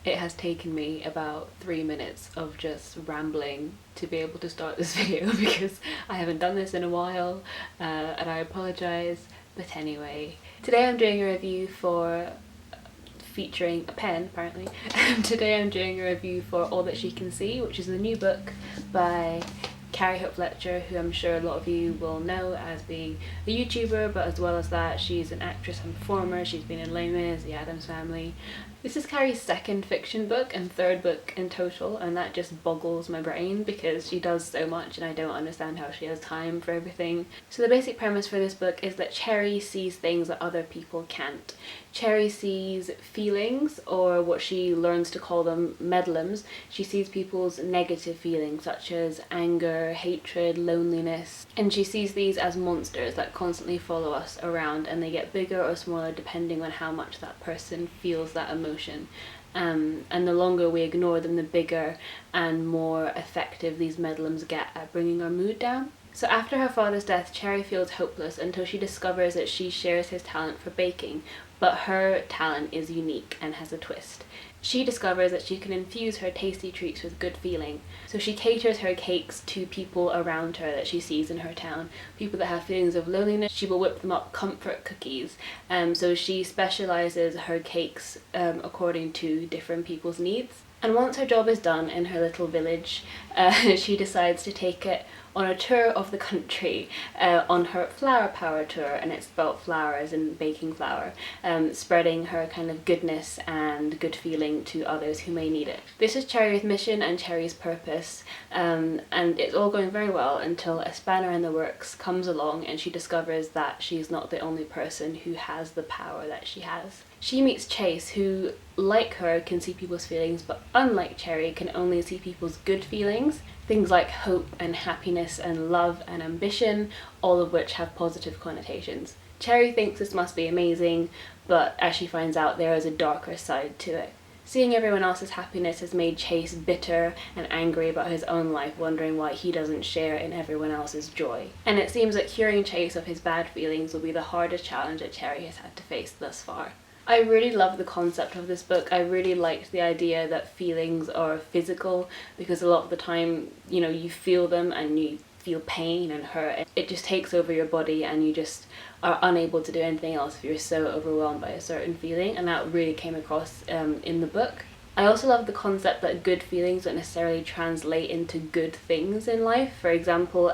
It has taken me about 3 minutes of just rambling to be able to start this video because I haven't done this in a while, and I apologise. But anyway, today I'm doing a review for featuring a pen, apparently. Today I'm doing a review for All That She Can See, which is a new book by Carrie Hope Fletcher, who I'm sure a lot of you will know as being a YouTuber, but as well as that, she's an actress and performer. She's been in Les Mis, The Addams Family. This is Carrie's second fiction book and third book in total, and that just boggles my brain because she does so much and I don't understand how she has time for everything. So the basic premise for this book is that Cherry sees things that other people can't. Cherry sees feelings, or what she learns to call them, medlums. She sees people's negative feelings such as anger, hatred, loneliness, and she sees these as monsters that constantly follow us around, and they get bigger or smaller depending on how much that person feels that emotion. And the longer we ignore them, the bigger and more effective these medlums get at bringing our mood down. So after her father's death, Cherry feels hopeless until she discovers that she shares his talent for baking, but her talent is unique and has a twist. She discovers that she can infuse her tasty treats with good feeling, so she caters her cakes to people around her that she sees in her town. People that have feelings of loneliness, she will whip them up comfort cookies. So she specialises her cakes according to different people's needs. And once her job is done in her little village, she decides to take it on a tour of the country, on her flower power tour, and it's about flowers and baking flour, spreading her kind of goodness and good feeling to others who may need it. This is Cherry's mission and Cherry's purpose, and it's all going very well until a spanner in the works comes along and she discovers that she's not the only person who has the power that she has. She meets Chase, who, like her, can see people's feelings, but unlike Cherry, can only see people's good feelings. Things like hope and happiness and love and ambition, all of which have positive connotations. Cherry thinks this must be amazing, but as she finds out, there is a darker side to it. Seeing everyone else's happiness has made Chase bitter and angry about his own life, wondering why he doesn't share in everyone else's joy. And it seems that curing Chase of his bad feelings will be the hardest challenge that Cherry has had to face thus far. I really love the concept of this book. I really liked the idea that feelings are physical, because a lot of the time, you know, you feel them and you feel pain and hurt. It just takes over your body and you just are unable to do anything else if you're so overwhelmed by a certain feeling, and that really came across in the book. I also love the concept that good feelings don't necessarily translate into good things in life. For example,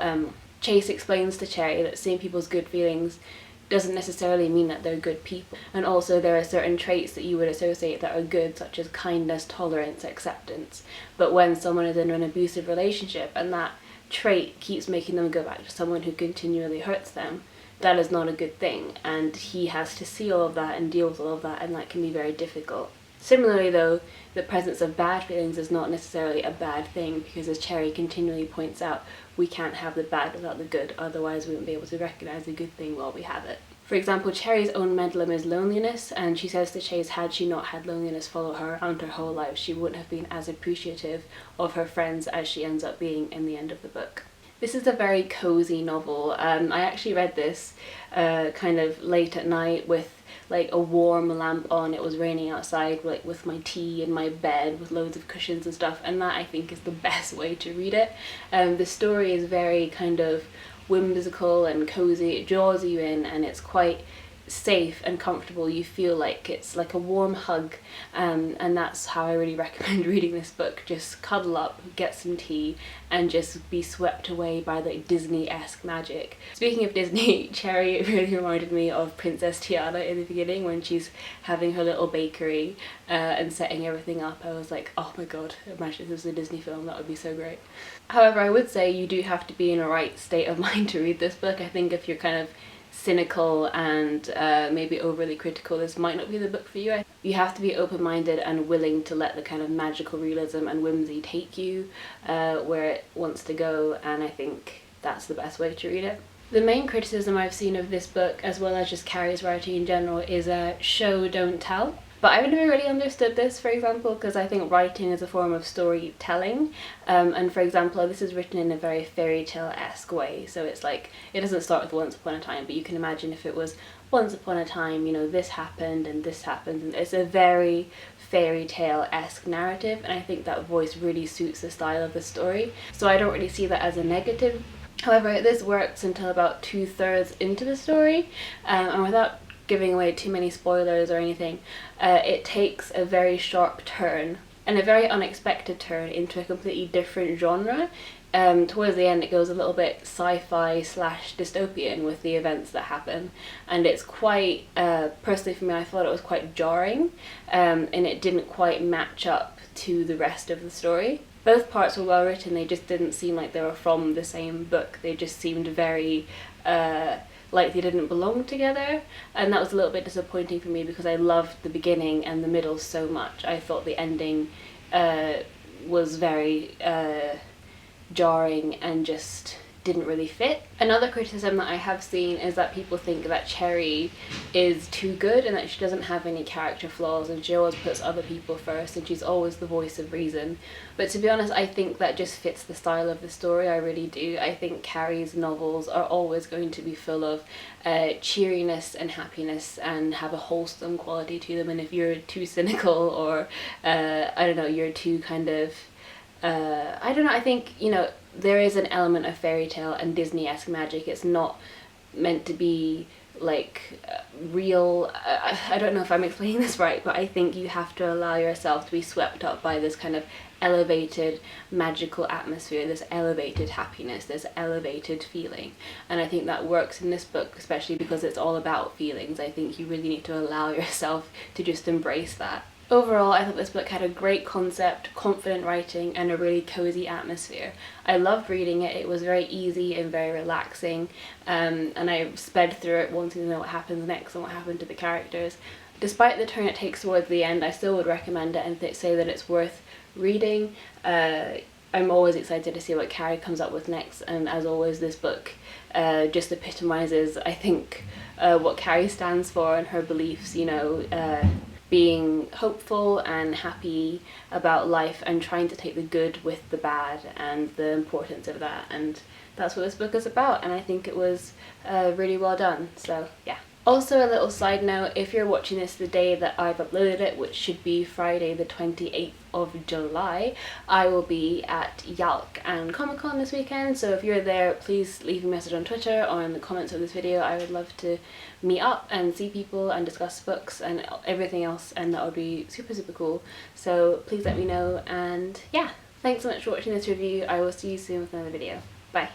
Chase explains to Cherry that seeing people's good feelings doesn't necessarily mean that they're good people. And also there are certain traits that you would associate that are good, such as kindness, tolerance, acceptance. But when someone is in an abusive relationship and that trait keeps making them go back to someone who continually hurts them, that is not a good thing. And he has to see all of that and deal with all of that, and that can be very difficult. Similarly though, the presence of bad feelings is not necessarily a bad thing, because as Cherry continually points out, we can't have the bad without the good, otherwise we won't be able to recognise the good thing while we have it. For example, Cherry's own medlem is loneliness, and she says to Chase, had she not had loneliness follow her around her whole life, she wouldn't have been as appreciative of her friends as she ends up being in the end of the book. This is a very cosy novel. I actually read this kind of late at night with like a warm lamp on. It was raining outside, like with my tea in my bed with loads of cushions and stuff, and that I think is the best way to read it. The story is very kind of whimsical and cozy. It draws you in and it's quite safe and comfortable. You feel like it's like a warm hug, and that's how I really recommend reading this book. Just cuddle up, get some tea, and just be swept away by the Disney-esque magic. Speaking of Disney, Cherry really reminded me of Princess Tiana in the beginning when she's having her little bakery and setting everything up. I was like, oh my god, imagine if this was a Disney film, that would be so great. However, I would say you do have to be in a right state of mind to read this book. I think if you're kind of cynical and maybe overly critical, this might not be the book for you. You have to be open-minded and willing to let the kind of magical realism and whimsy take you where it wants to go, and I think that's the best way to read it. The main criticism I've seen of this book, as well as just Carrie's writing in general, is show, don't tell. But I've never really understood this, for example, because I think writing is a form of storytelling, and for example, this is written in a very fairy tale-esque way, so it's like, it doesn't start with once upon a time, but you can imagine if it was once upon a time, you know, this happened and this happened, and it's a very fairy tale-esque narrative, and I think that voice really suits the style of the story, so I don't really see that as a negative. However, this works until about 2/3 into the story, and without giving away too many spoilers or anything, it takes a very sharp turn, and a very unexpected turn, into a completely different genre. Towards the end it goes a little bit sci-fi / dystopian with the events that happen, and it's quite, personally for me, I thought it was quite jarring, and it didn't quite match up to the rest of the story. Both parts were well written, they just didn't seem like they were from the same book. They just seemed very like they didn't belong together, and that was a little bit disappointing for me because I loved the beginning and the middle so much. I thought the ending was very jarring and just didn't really fit. Another criticism that I have seen is that people think that Cherry is too good and that she doesn't have any character flaws, and she always puts other people first and she's always the voice of reason. But to be honest, I think that just fits the style of the story, I really do. I think Carrie's novels are always going to be full of cheeriness and happiness and have a wholesome quality to them, and if you're too cynical or I don't know, you're too kind of I don't know, I think, you know, there is an element of fairy tale and Disney-esque magic. It's not meant to be like real, I don't know if I'm explaining this right, but I think you have to allow yourself to be swept up by this kind of elevated magical atmosphere, this elevated happiness, this elevated feeling, and I think that works in this book, especially because it's all about feelings. I think you really need to allow yourself to just embrace that. Overall, I thought this book had a great concept, confident writing, and a really cozy atmosphere. I loved reading it. It was very easy and very relaxing, and I sped through it wanting to know what happens next and what happened to the characters. Despite the turn it takes towards the end, I still would recommend it and say that it's worth reading. I'm always excited to see what Carrie comes up with next, and as always, this book just epitomizes, I think, what Carrie stands for and her beliefs, you know, being hopeful and happy about life and trying to take the good with the bad and the importance of that, and that's what this book is about, and I think it was really well done, so yeah. Also, a little side note, if you're watching this the day that I've uploaded it, which should be Friday the 28th of July, I will be at Yalk and Comic Con this weekend, so if you're there, please leave a message on Twitter or in the comments of this video. I would love to meet up and see people and discuss books and everything else, and that would be super cool, so please let me know, and yeah, thanks so much for watching this review. I will see you soon with another video. Bye!